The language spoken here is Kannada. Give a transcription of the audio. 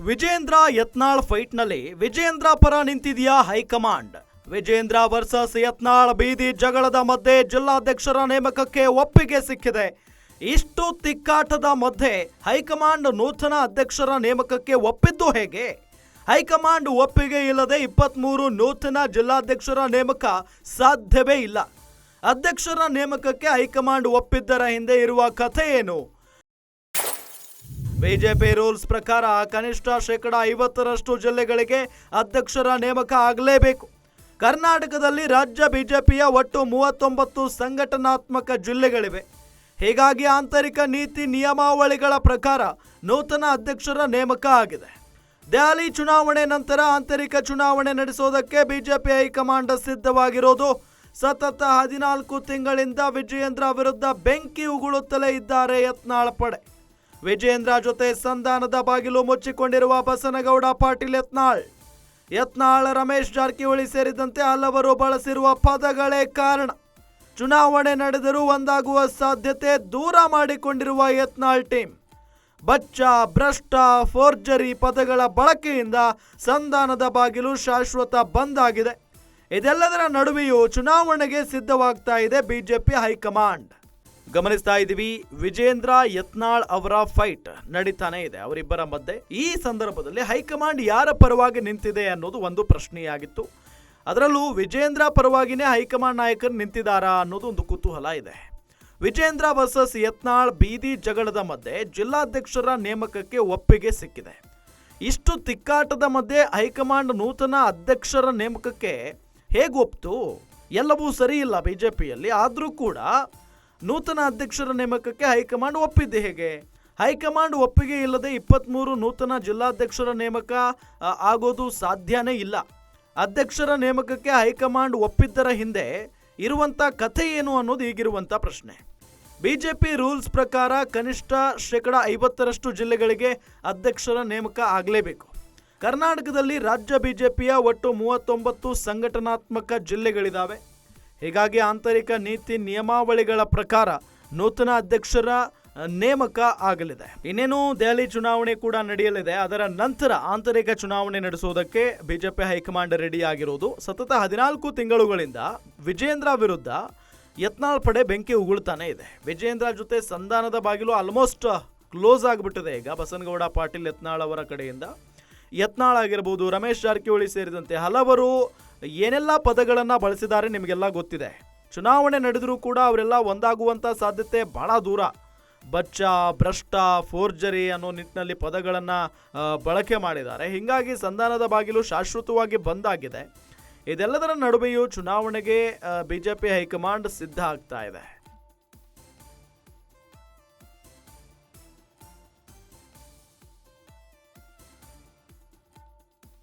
ವಿಜೇಂದ್ರ ಯತ್ನಾಳ್ ಫೈಟ್ನಲ್ಲಿ ವಿಜೇಂದ್ರ ಪರ ನಿಂತಿದೆಯಾ ಹೈಕಮಾಂಡ್? ವಿಜೇಂದ್ರ ವರ್ಸಸ್ ಯತ್ನಾಳ್ ಬೀದಿ ಜಗಳದ ಮಧ್ಯೆ ಜಿಲ್ಲಾಧ್ಯಕ್ಷರ ನೇಮಕಕ್ಕೆ ಒಪ್ಪಿಗೆ ಸಿಕ್ಕಿದೆ. ಇಷ್ಟು ತಿಕ್ಕಾಟದ ಮಧ್ಯೆ ಹೈಕಮಾಂಡ್ ನೂತನ ಅಧ್ಯಕ್ಷರ ನೇಮಕಕ್ಕೆ ಒಪ್ಪಿದ್ದು ಹೇಗೆ? ಹೈಕಮಾಂಡ್ ಒಪ್ಪಿಗೆ ಇಲ್ಲದೆ 23 ನೂತನ ಜಿಲ್ಲಾಧ್ಯಕ್ಷರ ನೇಮಕ ಸಾಧ್ಯವೇ ಇಲ್ಲ. ಅಧ್ಯಕ್ಷರ ನೇಮಕಕ್ಕೆ ಹೈಕಮಾಂಡ್ ಒಪ್ಪಿದ್ದರ ಹಿಂದೆ ಇರುವ ಕಥೆ ಏನು? ಬಿಜೆಪಿ ರೂಲ್ಸ್ ಪ್ರಕಾರ ಕನಿಷ್ಠ 50% ಜಿಲ್ಲೆಗಳಿಗೆ ಅಧ್ಯಕ್ಷರ ನೇಮಕ ಆಗಲೇಬೇಕು. ಕರ್ನಾಟಕದಲ್ಲಿ ರಾಜ್ಯ ಬಿಜೆಪಿಯ ಒಟ್ಟು 39 ಸಂಘಟನಾತ್ಮಕ ಜಿಲ್ಲೆಗಳಿವೆ. ಹೀಗಾಗಿ ಆಂತರಿಕ ನೀತಿ ನಿಯಮಾವಳಿಗಳ ಪ್ರಕಾರ ನೂತನ ಅಧ್ಯಕ್ಷರ ನೇಮಕ ಆಗಿದೆ. ದೆಹಲಿ ಚುನಾವಣೆ ನಂತರ ಆಂತರಿಕ ಚುನಾವಣೆ ನಡೆಸೋದಕ್ಕೆ ಬಿಜೆಪಿ ಹೈಕಮಾಂಡ್ ಸಿದ್ಧವಾಗಿರೋದು. ಸತತ 14 ತಿಂಗಳಿಂದ ವಿಜಯೇಂದ್ರ ವಿರುದ್ಧ ಬೆಂಕಿ ಉಗುಳುತ್ತಲೇ ಇದ್ದಾರೆ ಯತ್ನಾಳ್ ಪಡೆ. ವಿಜಯೇಂದ್ರ ಜೊತೆ ಸಂಧಾನದ ಬಾಗಿಲು ಮುಚ್ಚಿಕೊಂಡಿರುವ ಬಸನಗೌಡ ಪಾಟೀಲ್ ಯತ್ನಾಳ್ ರಮೇಶ್ ಜಾರಕಿಹೊಳಿ ಸೇರಿದಂತೆ ಹಲವರು ಬಳಸಿರುವ ಪದಗಳೇ ಕಾರಣ. ಚುನಾವಣೆ ನಡೆದರೂ ಒಂದಾಗುವ ಸಾಧ್ಯತೆ ದೂರ ಮಾಡಿಕೊಂಡಿರುವ ಯತ್ನಾಳ್ ಟೀಮ್ ಬಚ್ಚ, ಭ್ರಷ್ಟ, ಫೋರ್ಜರಿ ಪದಗಳ ಬಳಕೆಯಿಂದ ಸಂಧಾನದ ಬಾಗಿಲು ಶಾಶ್ವತ ಬಂದ್ ಆಗಿದೆ. ಇದೆಲ್ಲದರ ನಡುವೆಯೂ ಚುನಾವಣೆಗೆ ಸಿದ್ಧವಾಗ್ತಾ ಇದೆ ಬಿಜೆಪಿ ಹೈಕಮಾಂಡ್. ಗಮನಿಸ್ತಾ ಇದ್ದೀವಿ, ವಿಜೇಂದ್ರ ಯತ್ನಾಳ್ ಅವರ ಫೈಟ್ ನಡೀತಾನೆ ಇದೆ ಅವರಿಬ್ಬರ ಮಧ್ಯೆ. ಈ ಸಂದರ್ಭದಲ್ಲಿ ಹೈಕಮಾಂಡ್ ಯಾರ ಪರವಾಗಿ ನಿಂತಿದೆ ಅನ್ನೋದು ಒಂದು ಪ್ರಶ್ನೆಯಾಗಿತ್ತು. ಅದರಲ್ಲೂ ವಿಜೇಂದ್ರ ಪರವಾಗಿನೇ ಹೈಕಮಾಂಡ್ ನಾಯಕರು ನಿಂತಿದ್ದಾರಾ ಅನ್ನೋದು ಒಂದು ಕುತೂಹಲ ಇದೆ. ವಿಜೇಂದ್ರ ವರ್ಸಸ್ ಯತ್ನಾಳ್ ಬೀದಿ ಜಗಳದ ಮಧ್ಯೆ ಜಿಲ್ಲಾಧ್ಯಕ್ಷರ ನೇಮಕಕ್ಕೆ ಒಪ್ಪಿಗೆ ಸಿಕ್ಕಿದೆ. ಇಷ್ಟು ತಿಕ್ಕಾಟದ ಮಧ್ಯೆ ಹೈಕಮಾಂಡ್ ನೂತನ ಅಧ್ಯಕ್ಷರ ನೇಮಕಕ್ಕೆ ಹೇಗೆ ಒಪ್ತು? ಎಲ್ಲವೂ ಸರಿ ಇಲ್ಲ ಬಿಜೆಪಿಯಲ್ಲಿ. ಆದರೂ ಕೂಡ ನೂತನ ಅಧ್ಯಕ್ಷರ ನೇಮಕಕ್ಕೆ ಹೈಕಮಾಂಡ್ ಒಪ್ಪಿದ್ದೆ ಹೇಗೆ? ಹೈಕಮಾಂಡ್ ಒಪ್ಪಿಗೆ ಇಲ್ಲದೆ 23 ನೂತನ ಜಿಲ್ಲಾಧ್ಯಕ್ಷರ ನೇಮಕ ಆಗೋದು ಸಾಧ್ಯನೇ ಇಲ್ಲ. ಅಧ್ಯಕ್ಷರ ನೇಮಕಕ್ಕೆ ಹೈಕಮಾಂಡ್ ಒಪ್ಪಿದ್ದರ ಹಿಂದೆ ಇರುವಂಥ ಕಥೆ ಏನು ಅನ್ನೋದು ಈಗಿರುವಂಥ ಪ್ರಶ್ನೆ. ಬಿಜೆಪಿ ರೂಲ್ಸ್ ಪ್ರಕಾರ ಕನಿಷ್ಠ 50% ಜಿಲ್ಲೆಗಳಿಗೆ ಅಧ್ಯಕ್ಷರ ನೇಮಕ ಆಗಲೇಬೇಕು. ಕರ್ನಾಟಕದಲ್ಲಿ ರಾಜ್ಯ ಬಿಜೆಪಿಯ ಒಟ್ಟು 39 ಸಂಘಟನಾತ್ಮಕ ಜಿಲ್ಲೆಗಳಿದ್ದಾವೆ. ಹೀಗಾಗಿ ಆಂತರಿಕ ನೀತಿ ನಿಯಮಾವಳಿಗಳ ಪ್ರಕಾರ ನೂತನ ಅಧ್ಯಕ್ಷರ ನೇಮಕ ಆಗಲಿದೆ. ಇನ್ನೇನು ದೆಹಲಿ ಚುನಾವಣೆ ಕೂಡ ನಡೆಯಲಿದೆ. ಅದರ ನಂತರ ಆಂತರಿಕ ಚುನಾವಣೆ ನಡೆಸುವುದಕ್ಕೆ ಬಿಜೆಪಿ ಹೈಕಮಾಂಡ್ ರೆಡಿ ಆಗಿರೋದು. ಸತತ 14 ತಿಂಗಳುಗಳಿಂದ ವಿಜೇಂದ್ರ ವಿರುದ್ಧ ಯತ್ನಾಳ್ ಪಡೆ ಬೆಂಕಿ ಉಗುಳ್ತಾನೆ ಇದೆ. ವಿಜೇಂದ್ರ ಜೊತೆ ಸಂಧಾನದ ಬಾಗಿಲು ಆಲ್ಮೋಸ್ಟ್ ಕ್ಲೋಸ್ ಆಗಿಬಿಟ್ಟಿದೆ ಈಗ ಬಸನಗೌಡ ಪಾಟೀಲ್ ಯತ್ನಾಳ್ ಅವರ ಕಡೆಯಿಂದ. ಯತ್ನಾಳ್ ಆಗಿರ್ಬೋದು, ರಮೇಶ್ ಜಾರಕಿಹೊಳಿ ಸೇರಿದಂತೆ ಹಲವರು ಏನೆಲ್ಲ ಪದಗಳನ್ನು ಬಳಸಿದ್ದಾರೆ ನಿಮಗೆಲ್ಲ ಗೊತ್ತಿದೆ. ಚುನಾವಣೆ ನಡೆದರೂ ಕೂಡ ಅವರೆಲ್ಲ ಒಂದಾಗುವಂಥ ಸಾಧ್ಯತೆ ಬಹಳ ದೂರ. ಬಚ್ಚ, ಭ್ರಷ್ಟ, ಫೋರ್ಜರಿ ಅನ್ನೋ ನಿಟ್ಟಿನಲ್ಲಿ ಪದಗಳನ್ನು ಬಳಕೆ ಮಾಡಿದ್ದಾರೆ. ಹೀಗಾಗಿ ಸಂಧಾನದ ಬಾಗಿಲು ಶಾಶ್ವತವಾಗಿ ಬಂದಾಗಿದೆ. ಇದೆಲ್ಲದರ ನಡುವೆಯೂ ಚುನಾವಣೆಗೆ ಬಿಜೆಪಿ ಹೈಕಮಾಂಡ್ ಸಿದ್ಧ ಆಗ್ತಾ ಇದೆ.